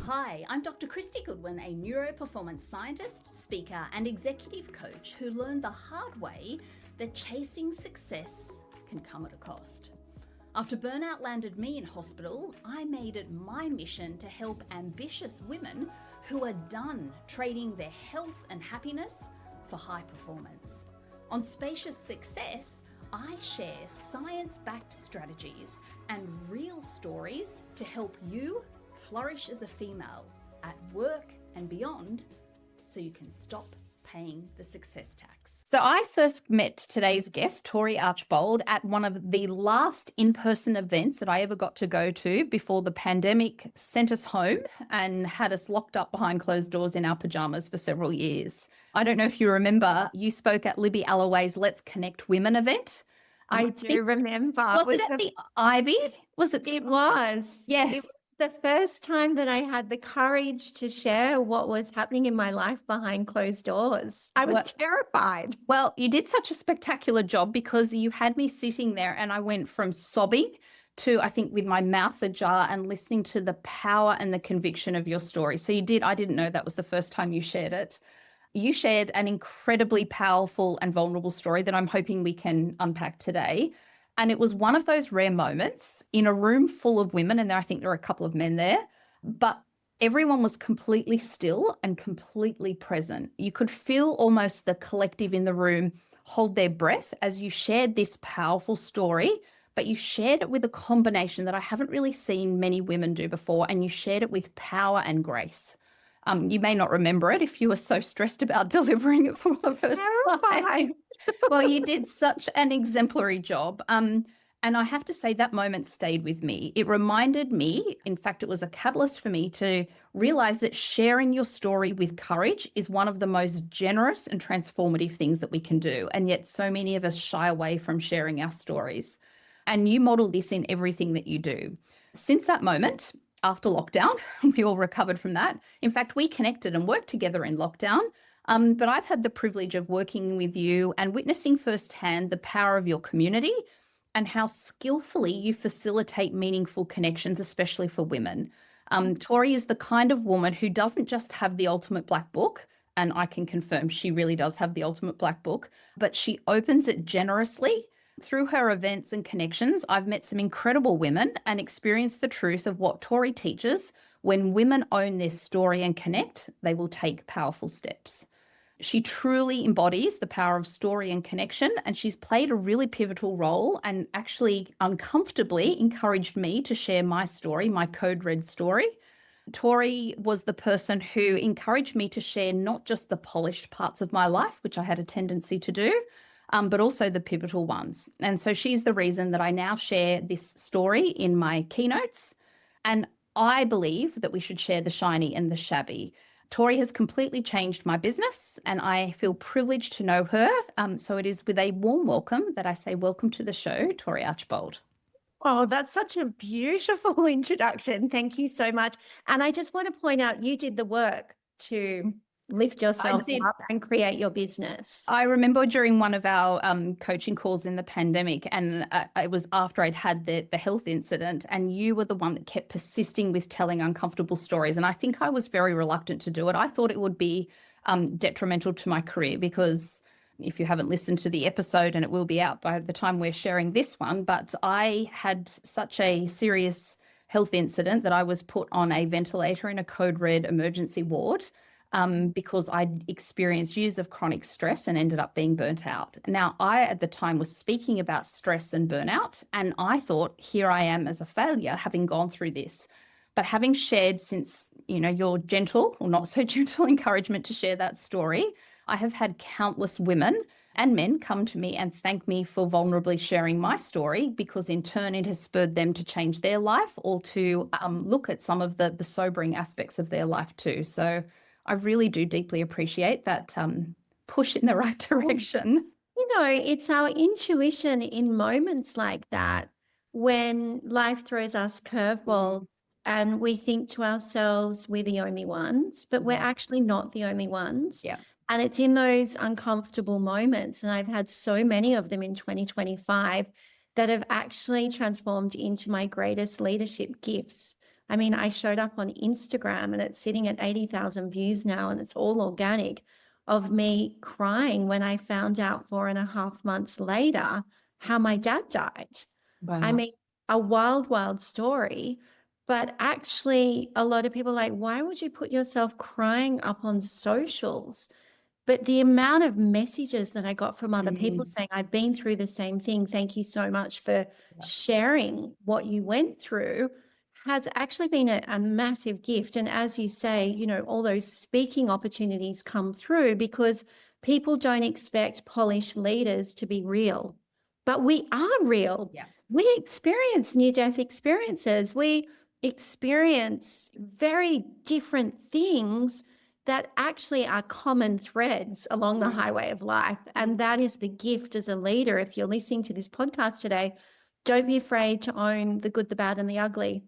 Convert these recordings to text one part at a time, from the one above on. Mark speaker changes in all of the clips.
Speaker 1: Hi, I'm Dr. Kristy Goodwin, a Neuro-Performance scientist, speaker, and executive coach who learned the hard way that chasing success can come at a cost. After burnout landed me in hospital, I made it my mission to help ambitious women who are done trading their health and happiness for high performance. On Spacious Success, I share science-backed strategies and real stories to help you flourish as a female at work and beyond so you can stop paying the success tax. So I first met today's guest, Tory Archbold, at one of the last in-person events that I ever got to go to before the pandemic sent us home and had us locked up behind closed doors in our pajamas for several years. I don't know if you remember, you spoke at Libby Alloway's Let's Connect Women event.
Speaker 2: I do remember.
Speaker 1: Was it at the Ivy? Was it?
Speaker 2: It was.
Speaker 1: Yes.
Speaker 2: It was the first time that I had the courage to share what was happening in my life behind closed doors. I was terrified.
Speaker 1: Well, you did such a spectacular job because you had me sitting there and I went from sobbing to, I think, with my mouth ajar and listening to the power and the conviction of your story. So you did. I didn't know that was the first time you shared it. You shared an incredibly powerful and vulnerable story that I'm hoping we can unpack today. And it was one of those rare moments in a room full of women, and I think there were a couple of men there, but everyone was completely still and completely present. You could feel almost the collective in the room hold their breath as you shared this powerful story, but you shared it with a combination that I haven't really seen many women do before, and you shared it with power and grace. You may not remember it if you were so stressed about delivering it for the first time. Well, you did such an exemplary job. And I have to say that moment stayed with me. It reminded me, in fact, it was a catalyst for me to realize that sharing your story with courage is one of the most generous and transformative things that we can do. And yet so many of us shy away from sharing our stories. And you model this in everything that you do. Since that moment, after lockdown, we all recovered from that. In fact, we connected and worked together in lockdown. But I've had the privilege of working with you and witnessing firsthand the power of your community and how skillfully you facilitate meaningful connections, especially for women. Tory is the kind of woman who doesn't just have the ultimate black book, and I can confirm she really does have the ultimate black book, but she opens it generously. Through her events and connections, I've met some incredible women and experienced the truth of what Tory teaches. When women own their story and connect, they will take powerful steps. She truly embodies the power of story and connection, and she's played a really pivotal role and actually uncomfortably encouraged me to share my story, my code red story. Tory was the person who encouraged me to share not just the polished parts of my life, which I had a tendency to do, but also the pivotal ones. And so she's the reason that I now share this story in my keynotes. And I believe that we should share the shiny and the shabby. Tory has completely changed my business, and I feel privileged to know her. So it is with a warm welcome that I say welcome to the show, Tory Archbold.
Speaker 2: Oh, that's such a beautiful introduction. Thank you so much. And I just want to point out, you did the work to lift yourself up and create your business.
Speaker 1: I remember during one of our coaching calls in the pandemic, and it was after I'd had the health incident, and you were the one that kept persisting with telling uncomfortable stories. And I think I was very reluctant to do it. I thought it would be detrimental to my career because if you haven't listened to the episode, and it will be out by the time we're sharing this one, but I had such a serious health incident that I was put on a ventilator in a code red emergency ward. Because I'd experienced years of chronic stress and ended up being burnt out. Now, I, at the time, was speaking about stress and burnout, and I thought, here I am as a failure, having gone through this. But having shared since, your gentle or not so gentle encouragement to share that story, I have had countless women and men come to me and thank me for vulnerably sharing my story, because in turn it has spurred them to change their life or to look at some of the sobering aspects of their life too. So I really do deeply appreciate that push in the right direction.
Speaker 2: It's our intuition in moments like that when life throws us curveballs and we think to ourselves, we're the only ones, but we're actually not the only ones.
Speaker 1: Yeah.
Speaker 2: And it's in those uncomfortable moments, and I've had so many of them in 2025 that have actually transformed into my greatest leadership gifts, I mean, I showed up on Instagram and it's sitting at 80,000 views now, and it's all organic, of me crying when I found out 4.5 months later how my dad died. I
Speaker 1: Wow.
Speaker 2: mean, a wild, wild story. But actually, a lot of people are like, why would you put yourself crying up on socials? But the amount of messages that I got from other people
Speaker 1: Mm,
Speaker 2: saying, I've been through the same thing. Thank you so much for
Speaker 1: yeah.
Speaker 2: sharing what you went through has actually been a massive gift. And as you say, all those speaking opportunities come through because people don't expect polished leaders to be real. But we are real.
Speaker 1: Yeah.
Speaker 2: We experience near-death experiences. We experience very different things that actually are common threads along the highway of life. And that is the gift as a leader. If you're listening to this podcast today, don't be afraid to own the good, the bad, and the ugly,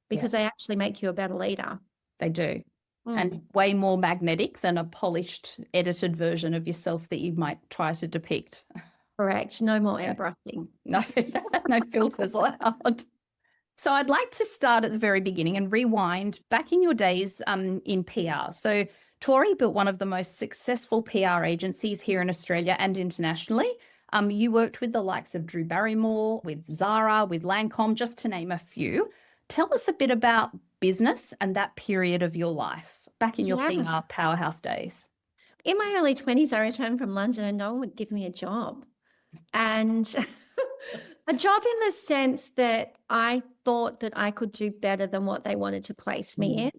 Speaker 2: because
Speaker 1: Yes,
Speaker 2: they actually make you a better leader.
Speaker 1: they do.
Speaker 2: Mm.
Speaker 1: And way more magnetic than a polished, edited version of yourself that you might try to depict.
Speaker 2: Correct. No more
Speaker 1: Yeah.
Speaker 2: airbrushing.
Speaker 1: No, no filters allowed. So I'd like to start at the very beginning and rewind back in your days in PR. So Tory built one of the most successful PR agencies here in Australia and internationally. You worked with the likes of Drew Barrymore, with Zara, with Lancôme, just to name a few. Tell us a bit about business and that period of your life back in your
Speaker 2: Yeah.
Speaker 1: PR powerhouse days.
Speaker 2: In my early 20s, I returned from London and no one would give me a job. And a job in the sense that I thought that I could do better than what they wanted to place me in.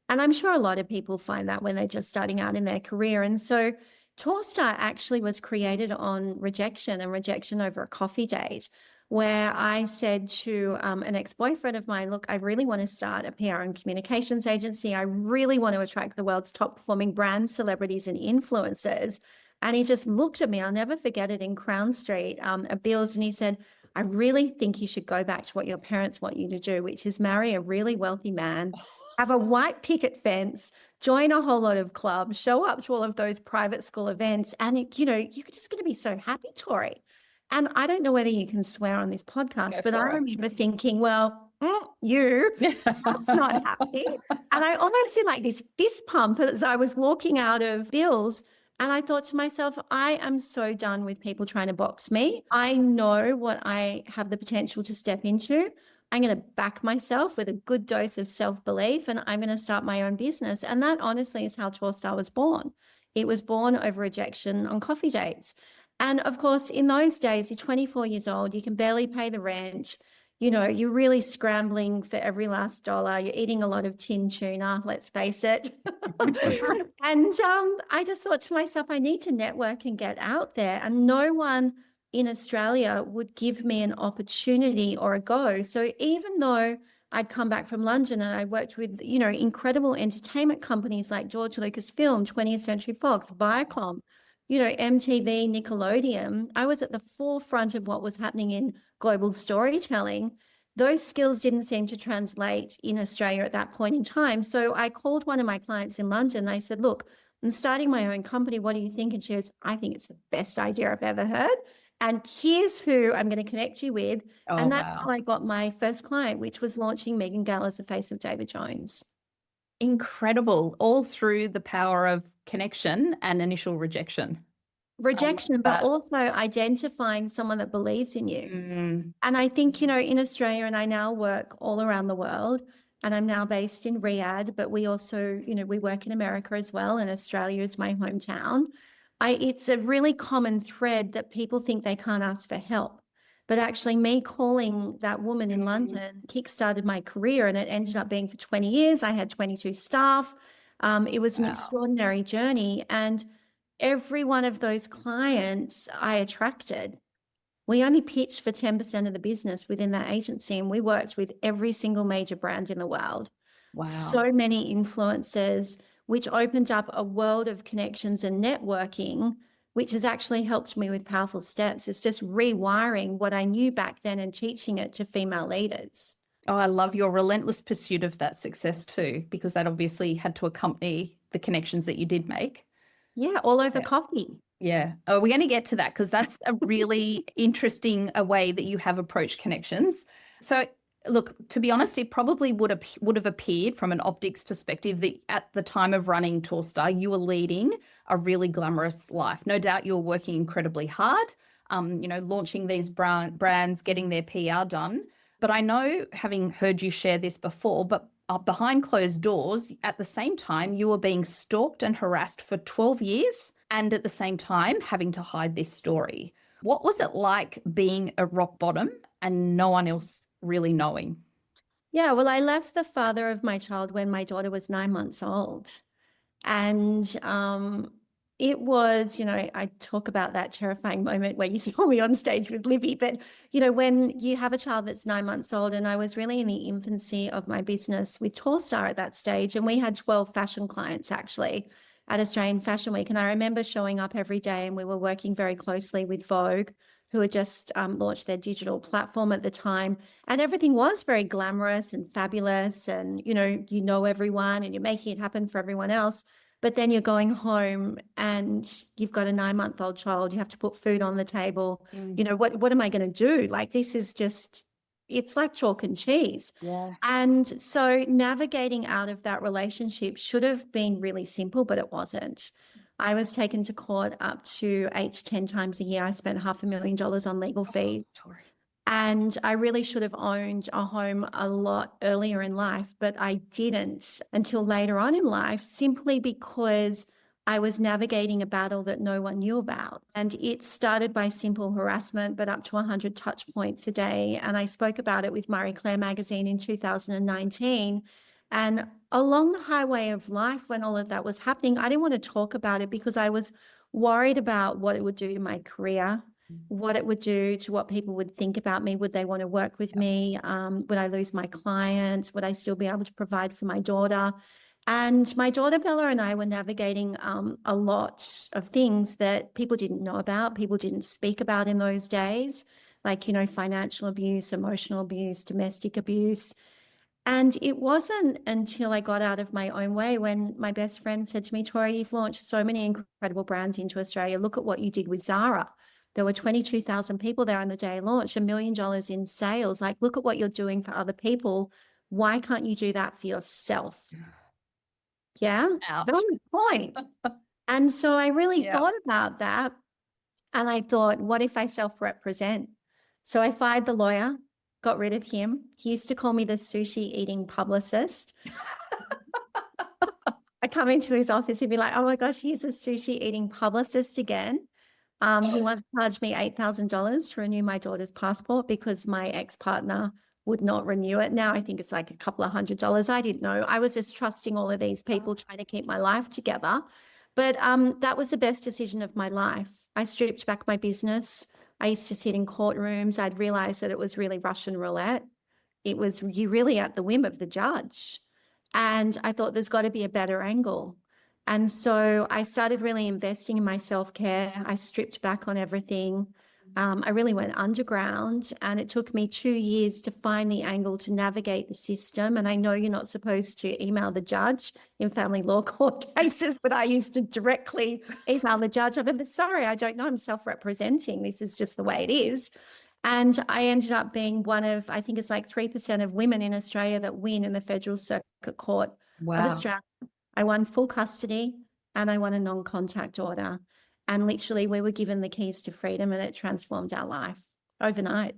Speaker 2: And I'm sure a lot of people find that when they're just starting out in their career. And so Torstar actually was created on rejection and rejection over a coffee date, where I said to an ex-boyfriend of mine, look, I really want to start a PR and communications agency. I really want to attract the world's top performing brands, celebrities, and influencers. And he just looked at me, I'll never forget it, in Crown Street at Beals, and he said, I really think you should go back to what your parents want you to do, which is marry a really wealthy man, have a white picket fence, join a whole lot of clubs, show up to all of those private school events. And, you're just going to be so happy, Tori. And I don't know whether you can swear on this podcast,
Speaker 1: Go
Speaker 2: but I
Speaker 1: for it.
Speaker 2: remember thinking, well, that's not happy. And I almost did like this fist pump as I was walking out of Bill's. And I thought to myself, I am so done with people trying to box me. I know what I have the potential to step into. I'm going to back myself with a good dose of self-belief, and I'm going to start my own business. And that honestly is how Torstar was born. It was born over rejection on coffee dates. And of course, in those days, you're 24 years old, you can barely pay the rent. You're really scrambling for every last dollar. You're eating a lot of tin tuna, let's face it. And I just thought to myself, I need to network and get out there. And no one in Australia would give me an opportunity or a go. So even though I'd come back from London and I worked with, incredible entertainment companies like George Lucas Film, 20th Century Fox, Viacom, MTV, Nickelodeon, I was at the forefront of what was happening in global storytelling. Those skills didn't seem to translate in Australia at that point in time. So I called one of my clients in London. I said, look, I'm starting my own company. What do you think? And she goes, I think it's the best idea I've ever heard. And here's who I'm going to connect you with.
Speaker 1: Oh,
Speaker 2: And that's how
Speaker 1: wow.
Speaker 2: I got my first client, which was launching Megan Gall as the face of David Jones.
Speaker 1: Incredible. All through the power of connection and initial rejection.
Speaker 2: Rejection, but
Speaker 1: That.
Speaker 2: also identifying someone that believes in you.
Speaker 1: Mm,
Speaker 2: And I think, in Australia, and I now work all around the world, and I'm now based in Riyadh, but we also, we work in America as well, and Australia is my hometown. It's a really common thread that people think they can't ask for help. But actually, me calling that woman in London kickstarted my career, and it ended up being for 20 years. I had 22 staff. It was an
Speaker 1: wow.
Speaker 2: extraordinary journey. And every one of those clients I attracted, we only pitched for 10% of the business within that agency, and we worked with every single major brand in the world.
Speaker 1: Wow.
Speaker 2: So many influencers, which opened up a world of connections and networking, which has actually helped me with powerful steps. It's just rewiring what I knew back then and teaching it to female leaders.
Speaker 1: Oh, I love your relentless pursuit of that success too, because that obviously had to accompany the connections that you did make.
Speaker 2: Yeah, all over
Speaker 1: Yeah.
Speaker 2: coffee.
Speaker 1: Yeah. Oh, we're going to get to that because that's a really interesting way that you have approached connections. So Look, to be honest, it probably would have appeared from an optics perspective that at the time of running Torstar, you were leading a really glamorous life. No doubt you were working incredibly hard, launching these brands, getting their PR done. But I know, having heard you share this before, but behind closed doors, at the same time, you were being stalked and harassed for 12 years, and at the same time, having to hide this story. What was it like being at rock bottom and no one else really knowing?
Speaker 2: Yeah, well, I left the father of my child when my daughter was 9 months old. And it was, I talk about that terrifying moment where you saw me on stage with Libby. But, when you have a child that's 9 months old, and I was really in the infancy of my business with Torstar at that stage, and we had 12 fashion clients actually at Australian Fashion Week. And I remember showing up every day, and we were working very closely with Vogue, who had just launched their digital platform at the time. And everything was very glamorous and fabulous. And, you know everyone and you're making it happen for everyone else. But then you're going home and you've got a 9-month-old child. You have to put food on the table. What am I going to do? Like, this is just, it's like chalk and cheese.
Speaker 1: Yeah.
Speaker 2: And so navigating out of that relationship should have been really simple, but it wasn't. I was taken to court up to 8 to 10 times a year. I spent $500,000 on legal fees.
Speaker 1: Tory.
Speaker 2: And I really should have owned a home a lot earlier in life, but I didn't until later on in life, simply because I was navigating a battle that no one knew about. And it started by simple harassment, but up to 100 touch points a day. And I spoke about it with Marie Claire magazine in 2019. And along the highway of life, when all of that was happening, I didn't want to talk about it because I was worried about what it would do to my career, what it would do to what people would think about me. Would they want to work with me? Would I lose my clients? Would I still be able to provide for my daughter? And my daughter Bella and I were navigating a lot of things that people didn't know about, people didn't speak about in those days, like, financial abuse, emotional abuse, domestic abuse. And it wasn't until I got out of my own way when my best friend said to me, Tory, you've launched so many incredible brands into Australia. Look at what you did with Zara. There were 22,000 people there on the day of launch, $1 million in sales. Like, look at what you're doing for other people. Why can't you do that for yourself? Yeah,
Speaker 1: Ouch.
Speaker 2: valid point. And so I really
Speaker 1: Yeah.
Speaker 2: thought about that. And I thought, what if I self-represent? So I fired the lawyer, got rid of him. He used to call me the sushi eating publicist. I come into his office, he'd be like, oh my gosh, he's a sushi eating publicist again. He once charged me $8,000 to renew my daughter's passport because my ex-partner would not renew it. Now I think it's like a couple of $100. I didn't know. I was just trusting all of these people, trying to keep my life together. But that was the best decision of my life. I stripped back my business. I used to sit in courtrooms. I'd realized that it was really Russian roulette. It was you really at the whim of the judge. And I thought there's got to be a better angle. And so I started really investing in my self-care. I stripped back on everything. I really went underground, and it took me 2 years to find the angle to navigate the system. And I know you're not supposed to email the judge in family law court cases, but I used to directly email the judge. I'm sorry, I don't know. I'm self-representing. This is just the way it is. And I ended up being one of, I think it's like 3% of women in Australia that win in the Federal Circuit Court of Australia. I won full custody and I won a non-contact order. And literally we were given the keys to freedom, and it transformed our life overnight.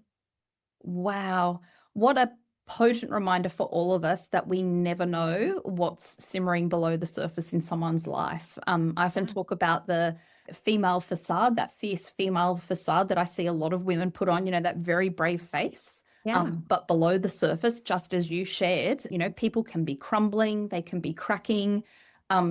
Speaker 1: Wow. What a potent reminder for all of us that we never know what's simmering below the surface in someone's life. I often talk about the female facade, that fierce female facade that I see a lot of women put on, that very brave face.
Speaker 2: Yeah.
Speaker 1: But below the surface, just as you shared, people can be crumbling, they can be cracking.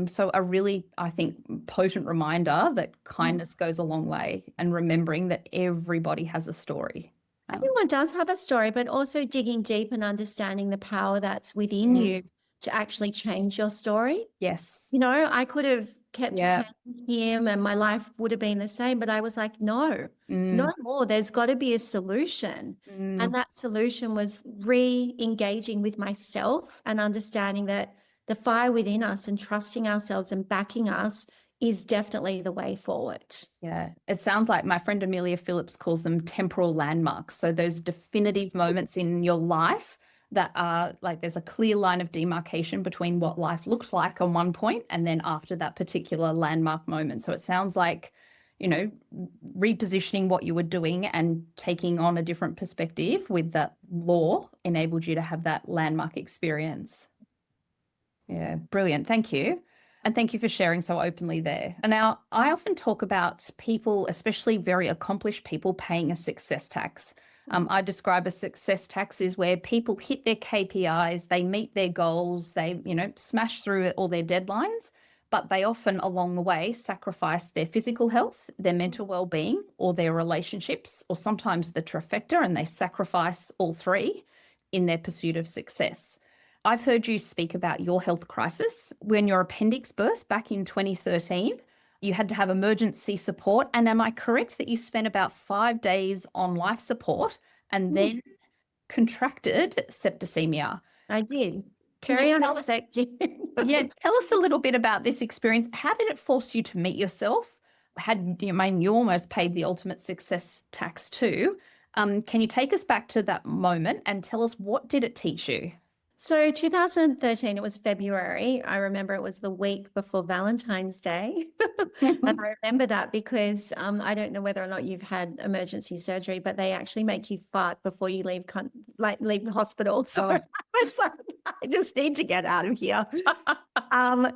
Speaker 1: So a really, I think, potent reminder that kindness goes a long way, and remembering that everybody has a story.
Speaker 2: Everyone does have a story, but also digging deep and understanding the power that's within you to actually change your story.
Speaker 1: Yes.
Speaker 2: I could have kept paying him and my life would have been the same, but I was like, no more. There's got to be a solution. And that solution was re-engaging with myself and understanding that the fire within us and trusting ourselves and backing us is definitely the way forward.
Speaker 1: Yeah, it sounds like my friend Amelia Phillips calls them temporal landmarks. So those definitive moments in your life that are like there's a clear line of demarcation between what life looked like on one point and then after that particular landmark moment. So it sounds like, you know, repositioning what you were doing and taking on a different perspective with that law enabled you to have that landmark experience. Yeah, brilliant. Thank you. And thank you for sharing so openly there. And now I often talk about people, especially very accomplished people, paying a success tax. I describe a success tax is where people hit their KPIs, they meet their goals, they, you know, smash through all their deadlines, but they often along the way sacrifice their physical health, their mental well-being, or their relationships, or sometimes the trifecta, and they sacrifice all three in their pursuit of success. I've heard you speak about your health crisis when your appendix burst back in 2013. You had to have emergency support. And am I correct that you spent about 5 days on life support and then contracted septicemia?
Speaker 2: I did.
Speaker 1: Can
Speaker 2: Very
Speaker 1: you tell us,
Speaker 2: unexpected.
Speaker 1: yeah, tell us a little bit about this experience. How did it force you to meet yourself? I mean, you almost paid the ultimate success tax too. Can you take us back to that moment and tell us what did it teach you?
Speaker 2: So 2013, it was February. I remember it was the week before Valentine's Day. And I remember that because I don't know whether or not you've had emergency surgery, but they actually make you fart before you leave the hospital. So I was like, I just need to get out of here.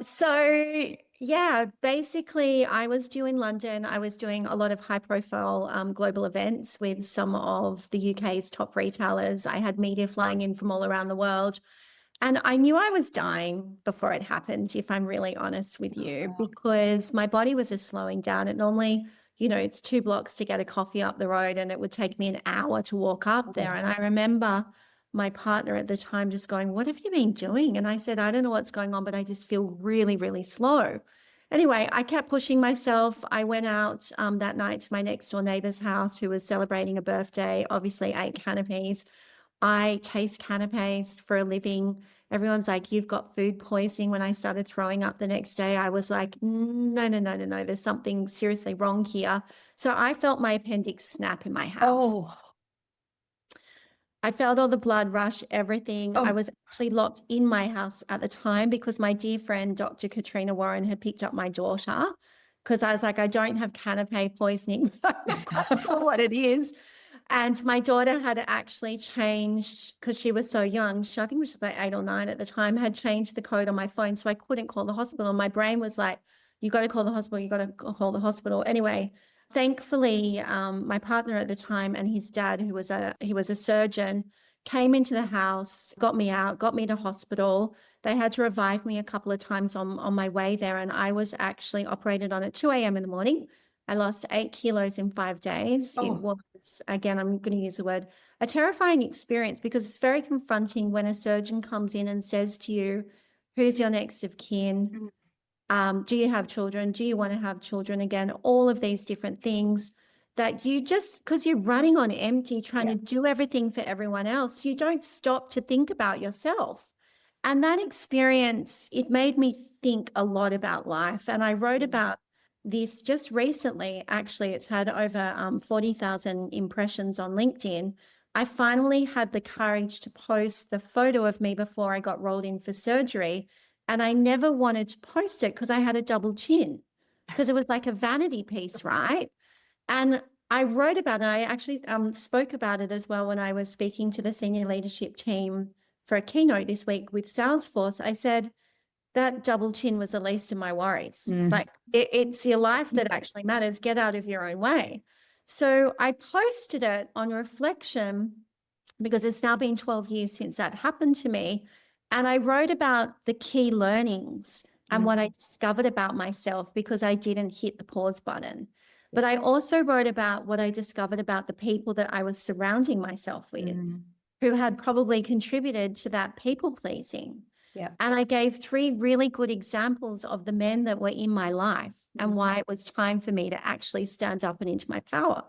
Speaker 2: So yeah, basically I was due in London. I was doing a lot of high profile global events with some of the UK's top retailers. I had media flying in from all around the world. And I knew I was dying before it happened, if I'm really honest with you, because my body was just slowing down. It normally, you know, it's 2 blocks to get a coffee up the road and it would take me an hour to walk up there. And I remember my partner at the time just going, "What have you been doing?" And I said, "I don't know what's going on, but I just feel really, really slow." Anyway, I kept pushing myself. I went out that night to my next door neighbor's house who was celebrating a birthday, obviously ate canapes. I taste canapes for a living. Everyone's like, "You've got food poisoning." When I started throwing up the next day, I was like, no, no, no, no, no, there's something seriously wrong here. So I felt my appendix snap in my house.
Speaker 1: Oh,
Speaker 2: I felt all the blood rush, everything. I was actually locked in my house at the time because my dear friend, Dr. Katrina Warren, had picked up my daughter because I was like, I don't have canape poisoning. I'm not quite sure what it is. And my daughter had actually changed because she was so young. I think she was like 8 or 9 at the time, had changed the code on my phone. So I couldn't call the hospital. My brain was like, you got to call the hospital. You got to call the hospital. Anyway, thankfully, my partner at the time and his dad, he was a surgeon, came into the house, got me out, got me to hospital. They had to revive me a couple of times on my way there. And I was actually operated on at 2 a.m. in the morning. I lost 8 kilos in 5 days. It was, again, I'm going to use the word, a terrifying experience because it's very confronting when a surgeon comes in and says to you, "Who's your next of kin? Do you have children? Do you want to have children?" Again, all of these different things that you just, because you're running on empty, trying to do everything for everyone else, you don't stop to think about yourself. And that experience, it made me think a lot about life. And I wrote about this just recently. Actually, it's had over 40,000 impressions on LinkedIn. I finally had the courage to post the photo of me before I got rolled in for surgery. And I never wanted to post it because I had a double chin, because it was like a vanity piece, right? And I wrote about it. I actually spoke about it as well when I was speaking to the senior leadership team for a keynote this week with Salesforce. I said, that double chin was the least of my worries. Like it's your life that actually matters. Get out of your own way. So I posted it on reflection because it's now been 12 years since that happened to me. And I wrote about the key learnings and what I discovered about myself because I didn't hit the pause button. But I also wrote about what I discovered about the people that I was surrounding myself with, who had probably contributed to that people pleasing. And I gave 3 really good examples of the men that were in my life and why it was time for me to actually stand up and into my power.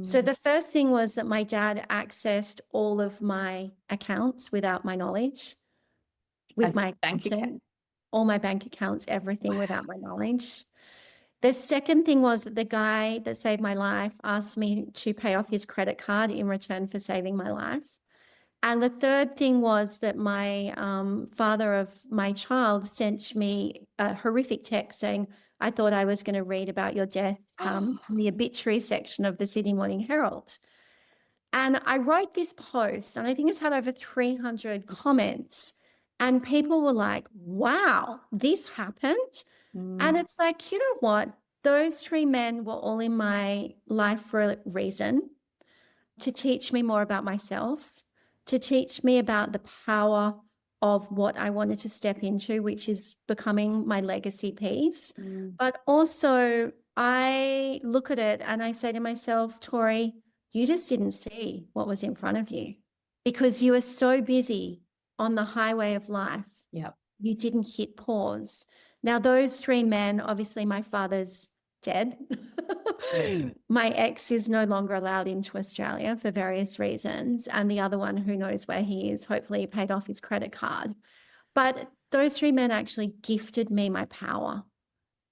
Speaker 2: So the first thing was that my dad accessed all of my accounts without my knowledge, with my bank account, all my bank accounts, everything without my knowledge. The second thing was that the guy that saved my life asked me to pay off his credit card in return for saving my life. And the third thing was that my father of my child sent me a horrific text saying, I thought I was going to read about your death in the obituary section of the Sydney Morning Herald. And I wrote this post, and I think it's had over 300 comments. And people were like, wow, this happened. And it's like, you know what? Those three men were all in my life for a reason, to teach me more about myself, to teach me about the power of what I wanted to step into, which is becoming my legacy piece. But also, I look at it and I say to myself, Tory, you just didn't see what was in front of you because you were so busy on the highway of life.
Speaker 1: Yep.
Speaker 2: You didn't hit pause. Now, those three men, obviously, my father's dead. My ex is no longer allowed into Australia for various reasons. And the other one, who knows where he is, hopefully he paid off his credit card. But those three men actually gifted me my power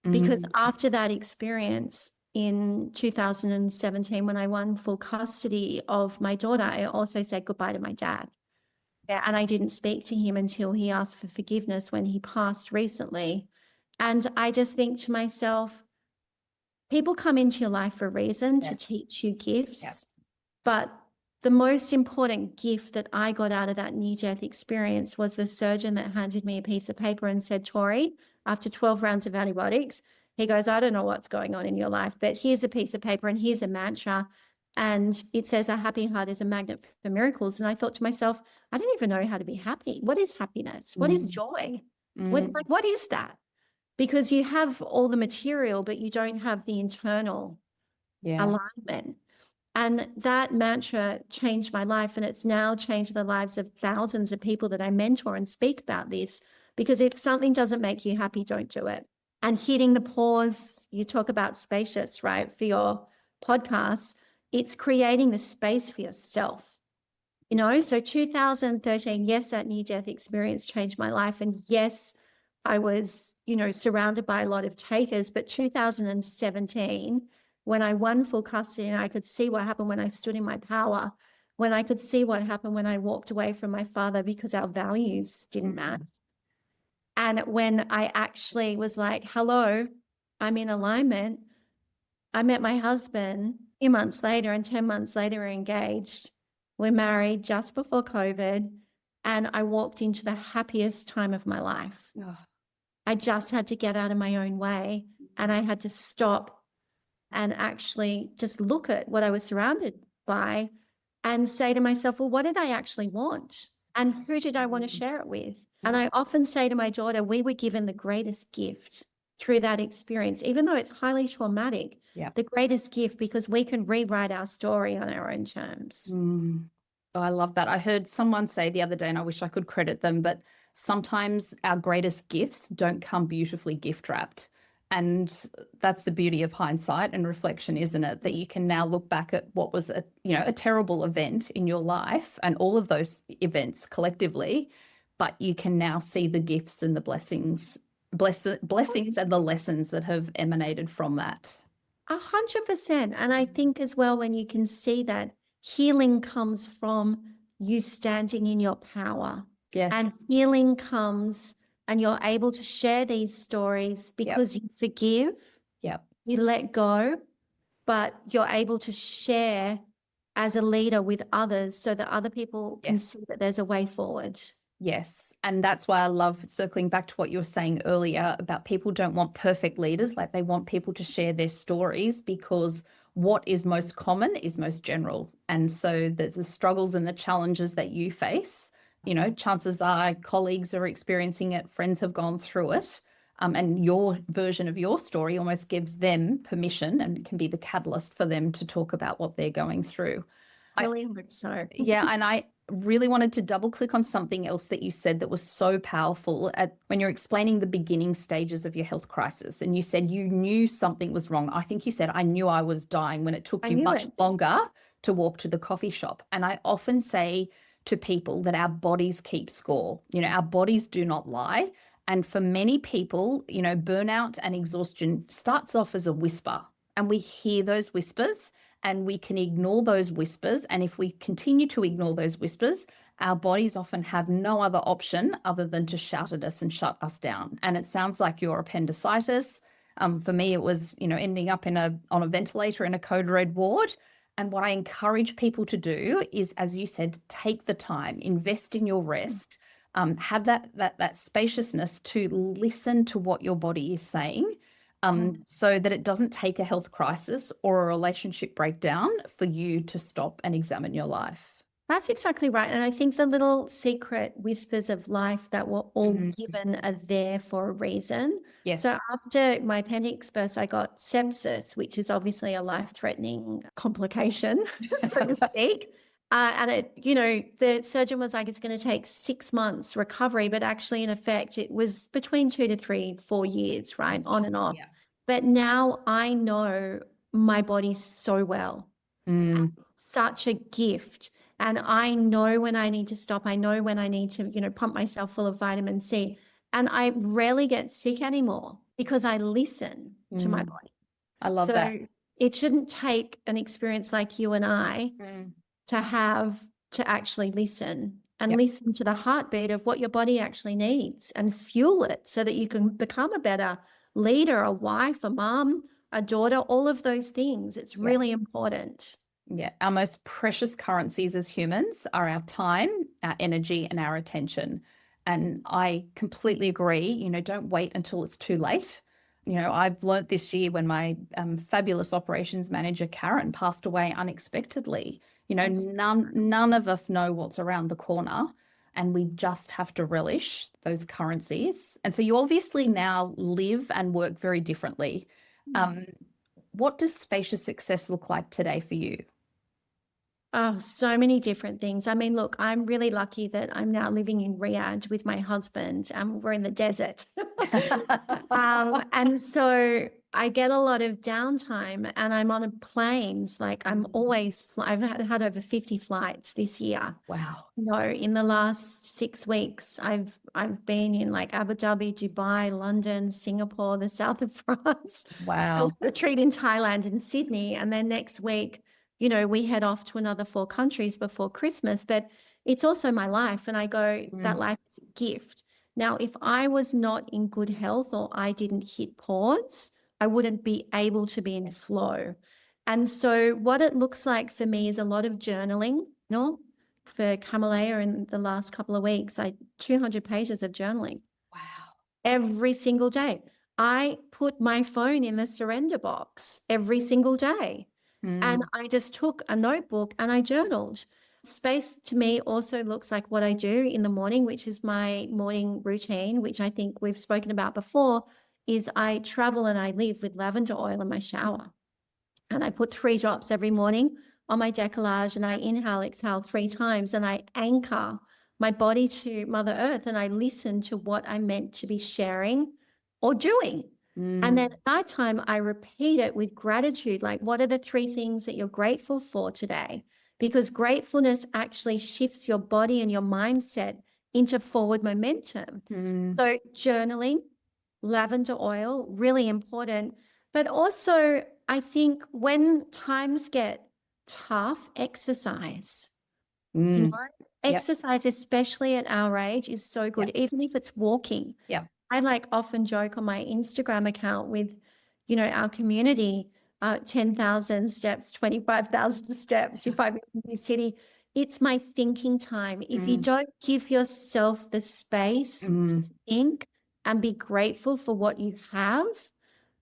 Speaker 2: because after that experience in 2017, when I won full custody of my daughter, I also said goodbye to my dad. Yeah, and I didn't speak to him until he asked for forgiveness when he passed recently. And I just think to myself, people come into your life for a reason to teach you gifts, but the most important gift that I got out of that near-death experience was the surgeon that handed me a piece of paper and said, Tory, after 12 rounds of antibiotics, he goes, I don't know what's going on in your life, but here's a piece of paper and here's a mantra. And it says, a happy heart is a magnet for miracles. And I thought to myself, I don't even know how to be happy. What is happiness? What is joy? What is that? Because you have all the material, but you don't have the internal alignment. And that mantra changed my life. And it's now changed the lives of thousands of people that I mentor and speak about this. Because if something doesn't make you happy, don't do it. And hitting the pause, you talk about spacious, right, for your podcast, it's creating the space for yourself. You know, so 2013, yes, that near-death experience changed my life. And yes, I was, you know, surrounded by a lot of takers, but 2017, when I won full custody and I could see what happened when I stood in my power, when I could see what happened when I walked away from my father because our values didn't match. And when I actually was like, hello, I'm in alignment. I met my husband a few months later, and 10 months later, we're engaged. We're married just before COVID. And I walked into the happiest time of my life. I just had to get out of my own way, and I had to stop and actually just look at what I was surrounded by and say to myself, well, what did I actually want? And who did I want to share it with? And I often say to my daughter, we were given the greatest gift through that experience, even though it's highly traumatic, the greatest gift, because we can rewrite our story on our own terms.
Speaker 1: Oh, I love that. I heard someone say the other day, and I wish I could credit them, but sometimes our greatest gifts don't come beautifully gift wrapped. And that's the beauty of hindsight and reflection, isn't it? That you can now look back at what was a terrible event in your life and all of those events collectively, but you can now see the gifts and the blessings and the lessons that have emanated from that.
Speaker 2: 100%. And I think as well, when you can see that healing comes from you standing in your power.
Speaker 1: Yes.
Speaker 2: And healing comes and you're able to share these stories because you forgive, you let go, but you're able to share as a leader with others so that other people can see that there's a way forward.
Speaker 1: Yes. And that's why I love circling back to what you were saying earlier about people don't want perfect leaders. Like, they want people to share their stories, because what is most common is most general. And so the struggles and the challenges that you face, chances are colleagues are experiencing it, friends have gone through it. And your version of your story almost gives them permission and can be the catalyst for them to talk about what they're going through.
Speaker 2: Really hope so.
Speaker 1: And I really wanted to double click on something else that you said that was so powerful when you're explaining the beginning stages of your health crisis. And you said you knew something was wrong. I think you said, I knew I was dying, when it took you much longer to walk to the coffee shop. And I often say to people that our bodies keep score. Our bodies do not lie. And for many people, burnout and exhaustion starts off as a whisper, and we hear those whispers and we can ignore those whispers. And if we continue to ignore those whispers, our bodies often have no other option other than to shout at us and shut us down. And it sounds like your appendicitis. For me, it was, ending up on a ventilator in a code red ward. And what I encourage people to do is, as you said, take the time, invest in your rest, have that spaciousness to listen to what your body is saying, so that it doesn't take a health crisis or a relationship breakdown for you to stop and examine your life.
Speaker 2: That's exactly right. And I think the little secret whispers of life that we're all given are there for a reason.
Speaker 1: Yes.
Speaker 2: So after my appendix burst, I got sepsis, which is obviously a life-threatening complication, so to speak. And the surgeon was like, it's going to take 6 months recovery, but actually in effect, it was between 2 to 3, 4 years, right? On and off.
Speaker 1: Yeah.
Speaker 2: But now I know my body so well. And such a gift. And I know when I need to stop. I know when I need to, pump myself full of vitamin C. And I rarely get sick anymore because I listen to my body.
Speaker 1: I love that.
Speaker 2: So it shouldn't take an experience like you and I to actually listen and listen to the heartbeat of what your body actually needs and fuel it so that you can become a better leader, a wife, a mom, a daughter, all of those things. It's really important.
Speaker 1: Yeah, our most precious currencies as humans are our time, our energy, and our attention. And I completely agree. Don't wait until it's too late. I've learnt this year when my fabulous operations manager, Karen, passed away unexpectedly. None of us know what's around the corner, and we just have to relish those currencies. And so you obviously now live and work very differently. What does spacious success look like today for you?
Speaker 2: Oh, so many different things. I mean, look, I'm really lucky that I'm now living in Riyadh with my husband, and we're in the desert. And so I get a lot of downtime, and I'm on planes. Like I've had over 50 flights this year.
Speaker 1: Wow.
Speaker 2: In the last 6 weeks, I've been in like Abu Dhabi, Dubai, London, Singapore, the south of France.
Speaker 1: Wow.
Speaker 2: A retreat in Thailand and Sydney. And then next week, we head off to another 4 countries before Christmas, but it's also my life. And I go, that life is a gift. Now, if I was not in good health or I didn't hit pause, I wouldn't be able to be in flow. And so what it looks like for me is a lot of journaling. For Kamalaya in the last couple of weeks, 200 pages of journaling.
Speaker 1: Wow.
Speaker 2: Every single day. I put my phone in the surrender box every single day. And I just took a notebook and I journaled. Space to me also looks like what I do in the morning, which is my morning routine, which I think we've spoken about before, is I travel and I live with lavender oil in my shower. And I put 3 drops every morning on my décollage, and I inhale, exhale 3 times, and I anchor my body to Mother Earth, and I listen to what I'm meant to be sharing or doing. And then at that time, I repeat it with gratitude. Like, what are the 3 things that you're grateful for today? Because gratefulness actually shifts your body and your mindset into forward momentum. So journaling, lavender oil, really important. But also, I think when times get tough, exercise. Exercise, especially at our age, is so good, even if it's walking. I often joke on my Instagram account with, our community, 10,000 steps, 25,000 steps. If I'm in the city, it's my thinking time. If you don't give yourself the space to think and be grateful for what you have,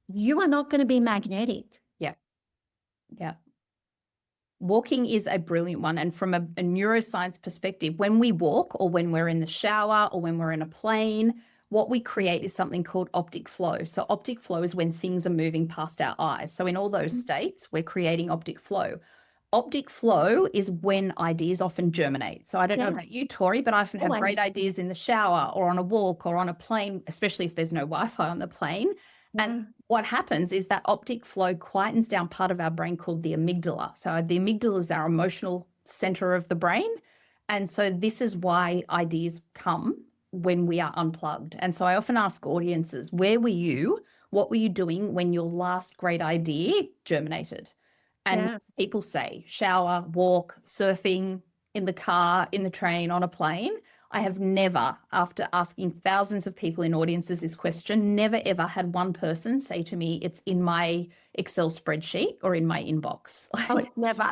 Speaker 2: you are not going to be magnetic.
Speaker 1: Yeah. Walking is a brilliant one. And from a neuroscience perspective, when we walk or when we're in the shower or when we're in a plane, what we create is something called optic flow. So optic flow is when things are moving past our eyes. So in all those states, we're creating optic flow. Optic flow is when ideas often germinate. So I don't know about you, Tori, but I often have great ideas in the shower or on a walk or on a plane, especially if there's no Wi-Fi on the plane. And what happens is that optic flow quietens down part of our brain called the amygdala. So the amygdala is our emotional center of the brain. And so this is why ideas come when we are unplugged. And so I often ask audiences, where were you? What were you doing when your last great idea germinated? And
Speaker 2: Yeah.
Speaker 1: people say shower, walk, surfing, in the car, in the train, on a plane. I have never, after asking thousands of people in audiences this question, never ever had one person say to me, it's in my Excel spreadsheet or in my inbox.
Speaker 2: Oh, it's never.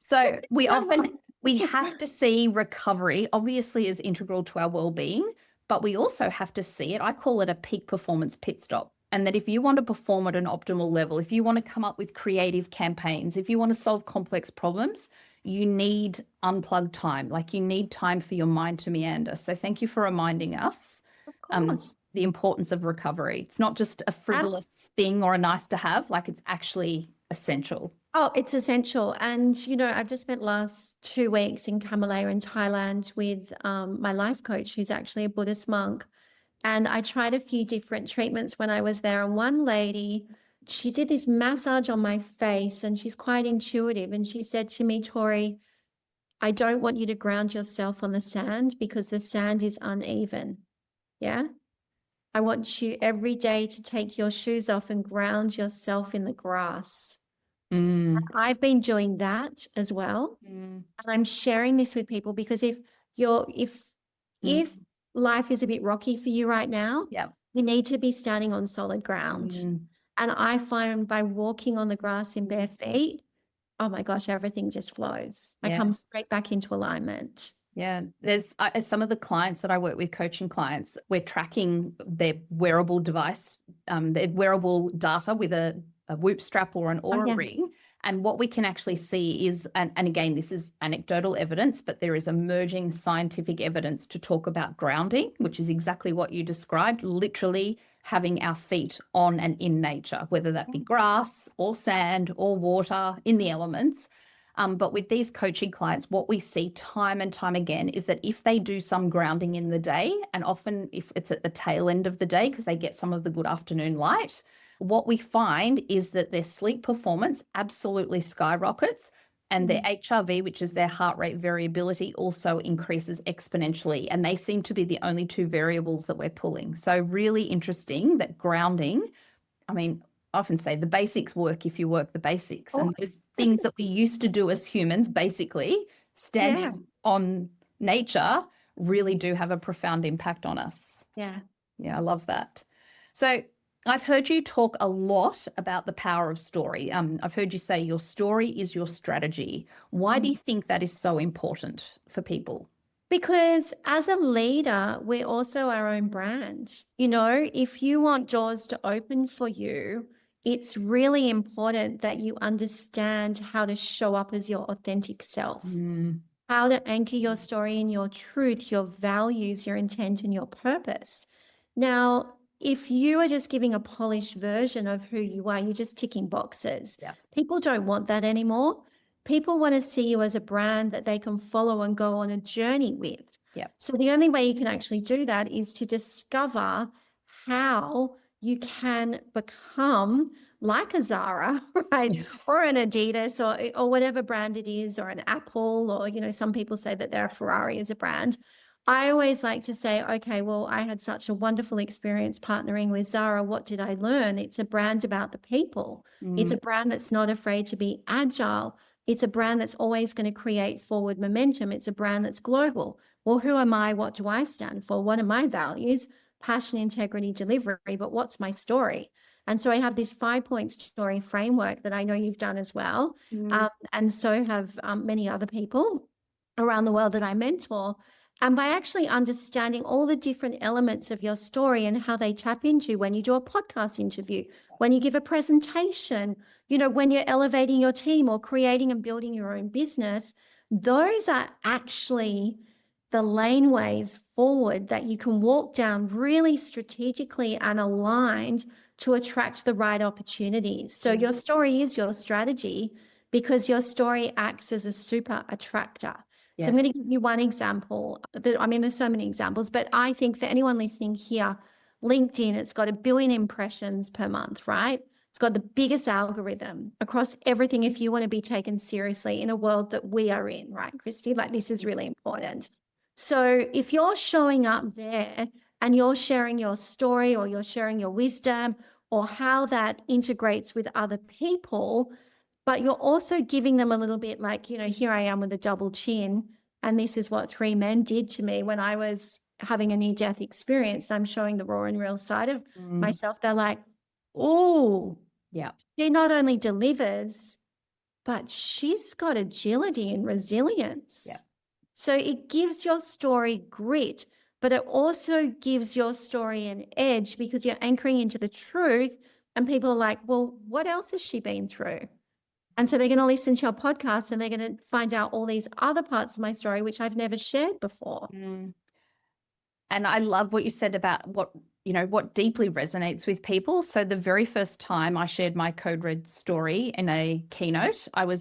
Speaker 1: So
Speaker 2: Never.
Speaker 1: we have to see recovery obviously as integral to our well-being, but we also have to see it. I call it a peak performance pit stop. And that if you want to perform at an optimal level, if you want to come up with creative campaigns, if you want to solve complex problems, you need unplugged time. Like you need time for your mind to meander. So thank you for reminding us
Speaker 2: Of course.
Speaker 1: the importance of recovery. It's not just a frivolous thing or a nice to have, like it's actually essential.
Speaker 2: Oh, it's essential. And, I've just spent last 2 weeks in Kamalaya in Thailand with my life coach, who's actually a Buddhist monk. And I tried a few different treatments when I was there. And one lady, she did this massage on my face, and she's quite intuitive. And she said to me, Tori, I don't want you to ground yourself on the sand because the sand is uneven. Yeah. I want you every day to take your shoes off and ground yourself in the grass. I've been doing that as well. And I'm sharing this with people because if life is a bit rocky for you right now,
Speaker 1: Yeah.
Speaker 2: you need to be standing on solid ground. And I find by walking on the grass in bare feet, oh my gosh, everything just flows. I come straight back into alignment.
Speaker 1: Yeah, there's some of the clients that I work with, coaching clients, we're tracking their wearable device, their wearable data with a Whoop strap or an Aura ring. And what we can actually see is, and again, this is anecdotal evidence, but there is emerging scientific evidence to talk about grounding, which is exactly what you described, literally having our feet on and in nature, whether that be grass or sand or water, in the elements. But with these coaching clients, what we see time and time again is that if they do some grounding in the day, and often if it's at the tail end of the day because they get some of the good afternoon light, what we find is that their sleep performance absolutely skyrockets, and their HRV, which is their heart rate variability, also increases exponentially. And they seem to be the only two variables that we're pulling. So really interesting that grounding, I mean, I often say the basics work if you work the basics. And those things that we used to do as humans, basically standing on nature, really do have a profound impact on us.
Speaker 2: Yeah.
Speaker 1: Yeah, I love that. So I've heard you talk a lot about the power of story. I've heard you say your story is your strategy. Why do you think that is so important for people?
Speaker 2: Because as a leader, we're also our own brand. If you want doors to open for you, it's really important that you understand how to show up as your authentic self, how to anchor your story in your truth, your values, your intent, and your purpose. Now, if you are just giving a polished version of who you are, you're just ticking boxes.
Speaker 1: Yeah.
Speaker 2: People don't want that anymore. People want to see you as a brand that they can follow and go on a journey with.
Speaker 1: Yeah.
Speaker 2: So the only way you can actually do that is to discover how you can become like a Zara, right? Or an Adidas or whatever brand it is, or an Apple, or, some people say that they're a Ferrari as a brand. I always like to say, okay, well, I had such a wonderful experience partnering with Zara. What did I learn? It's a brand about the people. It's a brand that's not afraid to be agile. It's a brand that's always going to create forward momentum. It's a brand that's global. Well, who am I? What do I stand for? What are my values? Passion, integrity, delivery. But what's my story? And so I have this 5-point story framework that I know you've done as well. And so have many other people around the world that I mentor. And by actually understanding all the different elements of your story and how they tap into when you do a podcast interview, when you give a presentation, when you're elevating your team or creating and building your own business, those are actually the laneways forward that you can walk down really strategically and aligned to attract the right opportunities. So your story is your strategy because your story acts as a super attractor. So I'm going to give you one example. There's so many examples, but I think for anyone listening here, LinkedIn, it's got 1 billion impressions per month, right? It's got the biggest algorithm across everything if you want to be taken seriously in a world that we are in, right, Kristy? Like, this is really important. So if you're showing up there and you're sharing your story or you're sharing your wisdom or how that integrates with other people, but you're also giving them a little bit like, you know, here I am with a double chin, and this is what 3 men did to me when I was having a near-death experience. I'm showing the raw and real side of myself. They're like, oh,
Speaker 1: Yeah.
Speaker 2: she not only delivers, but she's got agility and resilience.
Speaker 1: Yeah.
Speaker 2: So it gives your story grit, but it also gives your story an edge because you're anchoring into the truth, and people are like, well, what else has she been through? And so they're going to listen to your podcast and they're going to find out all these other parts of my story, which I've never shared before.
Speaker 1: And I love what you said about what deeply resonates with people. So the very first time I shared my Code Red story in a keynote, I will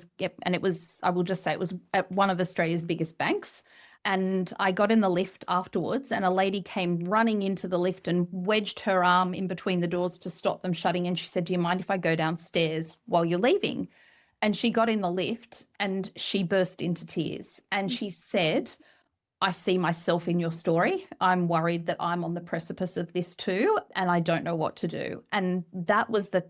Speaker 1: just say it was at one of Australia's biggest banks. And I got in the lift afterwards, and a lady came running into the lift and wedged her arm in between the doors to stop them shutting. And she said, "Do you mind if I go downstairs while you're leaving?" And she got in the lift and she burst into tears. And she said, "I see myself in your story. I'm worried that I'm on the precipice of this too, and I don't know what to do." And that was the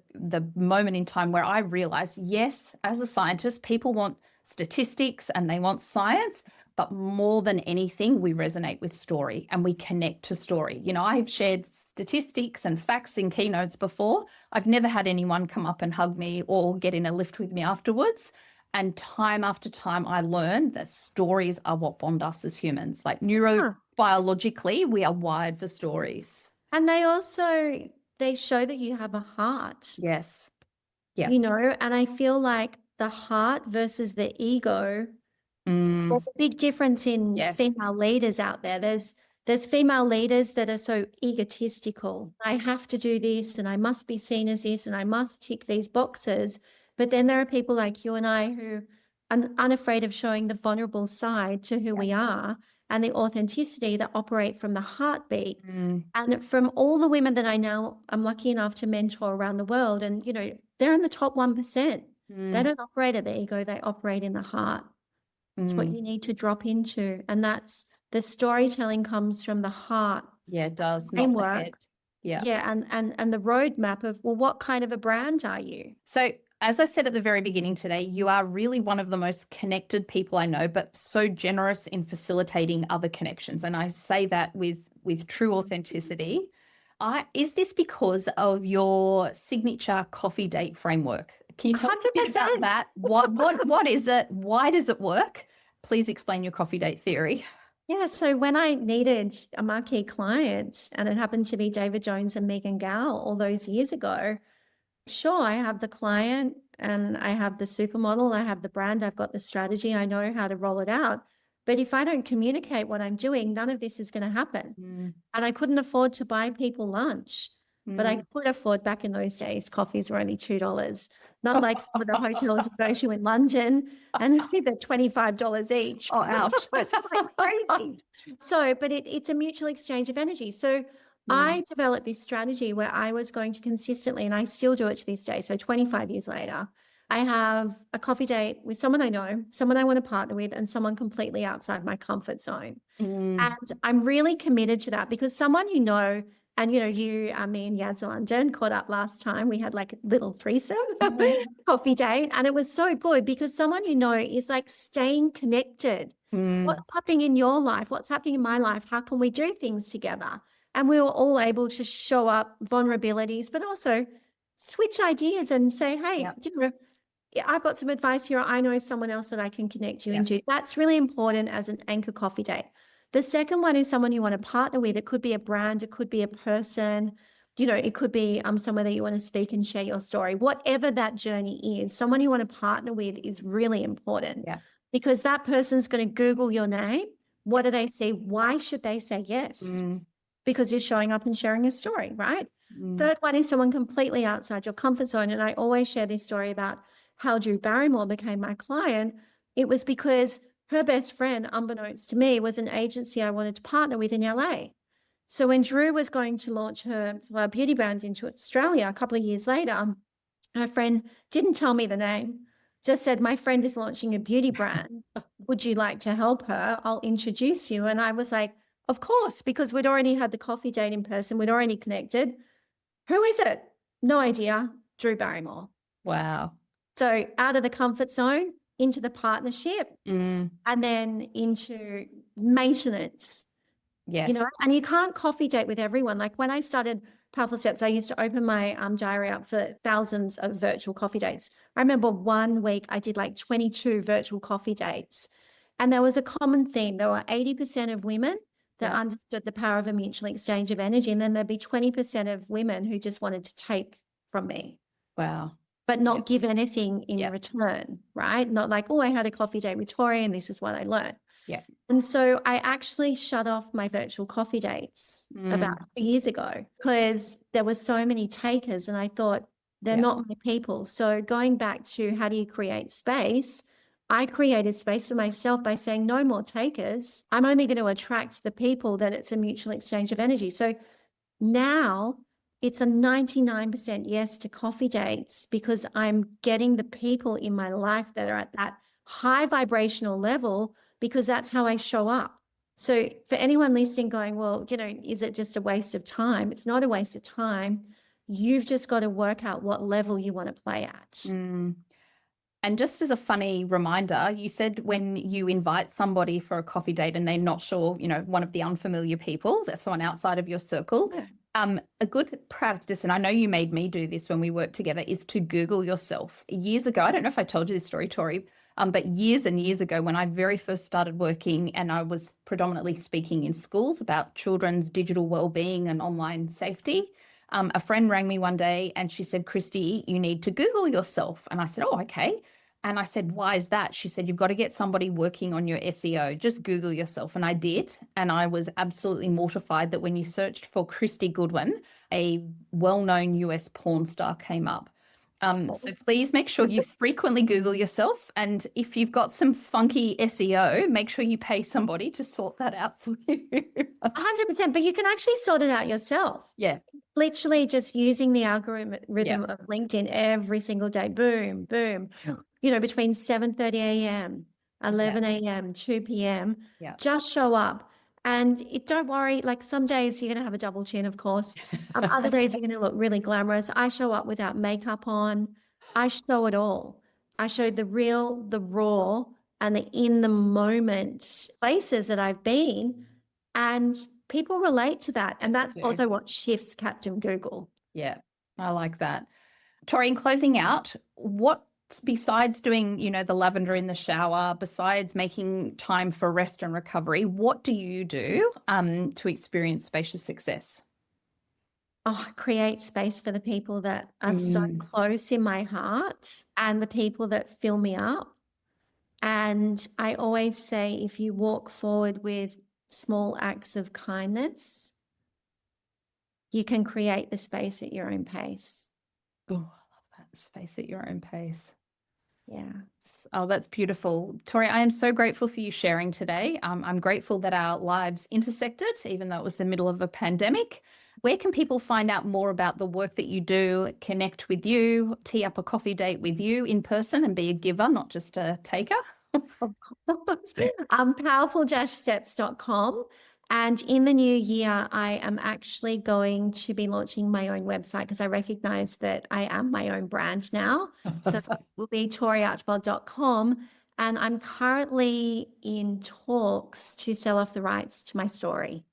Speaker 1: moment in time where I realized, yes, as a scientist, people want statistics and they want science, but more than anything, we resonate with story and we connect to story. You know, I've shared statistics and facts in keynotes before. I've never had anyone come up and hug me or get in a lift with me afterwards. And time after time, I learned that stories are what bond us as humans. Like neurobiologically, we are wired for stories.
Speaker 2: And they show that you have a heart.
Speaker 1: Yes. Yeah.
Speaker 2: You know, and I feel like the heart versus the ego, there's a big difference in female leaders out there. There's female leaders that are so egotistical. I have to do this and I must be seen as this and I must tick these boxes. But then there are people like you and I who are unafraid of showing the vulnerable side to who we are and the authenticity that operate from the heartbeat. And from all the women that I know, I'm lucky enough to mentor around the world. And, you know, they're in the top 1%. They don't operate at the ego. They operate in the heart. It's what you need to drop into. And that's the storytelling comes from the heart.
Speaker 1: Yeah, it does.
Speaker 2: Not
Speaker 1: the head. Yeah.
Speaker 2: Yeah. And the roadmap of, well, what kind of a brand are you?
Speaker 1: So as I said at the very beginning today, you are really one of the most connected people I know, but so generous in facilitating other connections. And I say that with true authenticity. Is this because of your signature coffee date framework? Can you tell us a bit about that? What is it? Why does it work? Please explain your coffee date theory.
Speaker 2: Yeah, so when I needed a marquee client, and it happened to be David Jones and Megan Gow all those years ago, sure, I have the client and I have the supermodel, I have the brand, I've got the strategy, I know how to roll it out. But if I don't communicate what I'm doing, none of this is going to happen. And I couldn't afford to buy people lunch, but I could afford, back in those days, coffees were only $2. Not like some of the hotels you go to in London, and they're $25 each.
Speaker 1: Oh, ouch.
Speaker 2: It's like crazy. So, but it's a mutual exchange of energy. So I developed this strategy where I was going to consistently, and I still do it to this day, so 25 years later, I have a coffee date with someone I know, someone I want to partner with, and someone completely outside my comfort zone. And I'm really committed to that because someone you know, and me and Yaz London caught up last time. We had like a little threesome coffee date, and it was so good because someone you know is like staying connected. What's happening in your life? What's happening in my life? How can we do things together? And we were all able to show up vulnerabilities, but also switch ideas and say, hey, I've got some advice here. I know someone else that I can connect you into. That's really important as an anchor coffee date. The second one is someone you want to partner with. It could be a brand. It could be a person. It could be somewhere that you want to speak and share your story. Whatever that journey is, someone you want to partner with is really important because that person's going to Google your name. What do they see? Why should they say yes? Because you're showing up and sharing a story, right? Third one is someone completely outside your comfort zone. And I always share this story about how Drew Barrymore became my client. It was because her best friend, unbeknownst to me, was an agency I wanted to partner with in LA. So when Drew was going to launch her beauty brand into Australia a couple of years later, her friend didn't tell me the name. just said, my friend is launching a beauty brand. Would you like to help her? I'll introduce you. And I was like, of course, because we'd already had the coffee date in person. We'd already connected. Who is it? No idea. Drew Barrymore.
Speaker 1: Wow.
Speaker 2: So out of the comfort zone into the partnership
Speaker 1: Mm,
Speaker 2: and then into maintenance.
Speaker 1: yes.
Speaker 2: You know, and you can't coffee date with everyone. Like when I started Powerful Steps, I used to open my diary up for thousands of virtual coffee dates. I remember one week I did like 22 virtual coffee dates. And there was a common theme. There were 80% of women that
Speaker 1: Yeah.
Speaker 2: understood the power of a mutual exchange of energy. And then there'd be 20% of women who just wanted to take from me,
Speaker 1: Wow.
Speaker 2: but not
Speaker 1: Yep.
Speaker 2: give anything in
Speaker 1: Yep.
Speaker 2: return, right? Not like, oh, I had a coffee date with Tory and this is what I learned.
Speaker 1: Yeah.
Speaker 2: And so I actually shut off my virtual coffee dates about 2 years ago because there were so many takers and I thought they're
Speaker 1: Yeah.
Speaker 2: not my people. So going back to how do you create space, I created space for myself by saying no more takers. I'm only going to attract the people that it's a mutual exchange of energy. So now it's a 99% yes to coffee dates because I'm getting the people in my life that are at that high vibrational level because that's how I show up. So for anyone listening going, well, you know, is it just a waste of time? It's not a waste of time. You've just got to work out what level you want to play at.
Speaker 1: Mm. And just as a funny reminder, you said when you invite somebody for a coffee date and they're not sure, you know, one of the unfamiliar people, that's someone outside of your circle,
Speaker 2: Yeah.
Speaker 1: a good practice, and I know you made me do this when we worked together, is to Google yourself. Years ago, I don't know if I told you this story, Tori, but years and years ago, when I very first started working and I was predominantly speaking in schools about children's digital well-being and online safety, a friend rang me one day and she said, Kristy, you need to Google yourself. And I said, oh, okay. And I said, why is that? She said, you've got to get somebody working on your SEO. Just Google yourself. And I did. And I was absolutely mortified that when you searched for Kristy Goodwin, a well-known US porn star came up. So please make sure you frequently Google yourself. And if you've got some funky SEO, make sure you pay somebody to sort that out for you.
Speaker 2: 100%, but you can actually sort it out yourself.
Speaker 1: Yeah.
Speaker 2: Literally just using the algorithm
Speaker 1: Yeah.
Speaker 2: of LinkedIn every single day. Boom, boom. You know, between 7:30 a.m., 11 a.m., 2 p.m.
Speaker 1: Yeah.
Speaker 2: Just show up. And don't worry, like some days you're going to have a double chin, of course. Other days you're going to look really glamorous. I show up without makeup on. I show it all. I show the real, the raw, and the in the moment places that I've been. And people relate to that. And that's also what shifts Captain Google.
Speaker 1: Yeah, I like that. Tori, in closing out, what besides doing, you know, the lavender in the shower, besides making time for rest and recovery, what do you do to experience spacious success?
Speaker 2: Oh, create space for the people that are so close in my heart and the people that fill me up. And I always say, if you walk forward with small acts of kindness, you can create the space at your own pace.
Speaker 1: Oh, I love that. Space at your own pace.
Speaker 2: Yeah.
Speaker 1: Oh, that's beautiful. Tori, I am so grateful for you sharing today. I'm grateful that our lives intersected, even though it was the middle of a pandemic. Where can people find out more about the work that you do, connect with you, tee up a coffee date with you in person and be a giver, not just a taker?
Speaker 2: Powerful-steps.com. And in the new year, I am actually going to be launching my own website because I recognize that I am my own brand now. So it will be toryarchbold.com. And I'm currently in talks to sell off the rights to my story.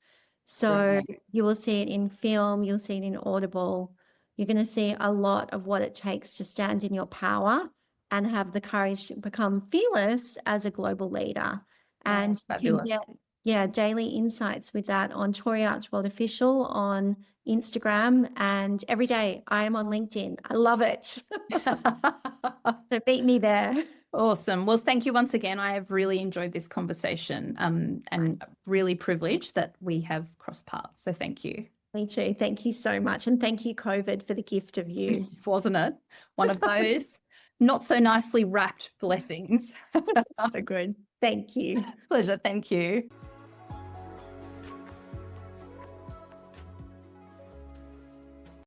Speaker 2: So you will see it in film, you'll see it in Audible. You're going to see a lot of what it takes to stand in your power and have the courage to become fearless as a global leader. And you can get, daily insights with that on Tory Archbold Official on Instagram. And every day I am on LinkedIn. I love it. So beat me there.
Speaker 1: Awesome. Well, thank you once again. I have really enjoyed this conversation and really privileged that we have crossed paths. So thank you.
Speaker 2: Me too. Thank you so much. And thank you, COVID, for the gift of you.
Speaker 1: Wasn't it? One of those not so nicely wrapped blessings.
Speaker 2: So good. Thank you.
Speaker 1: Pleasure. Thank you.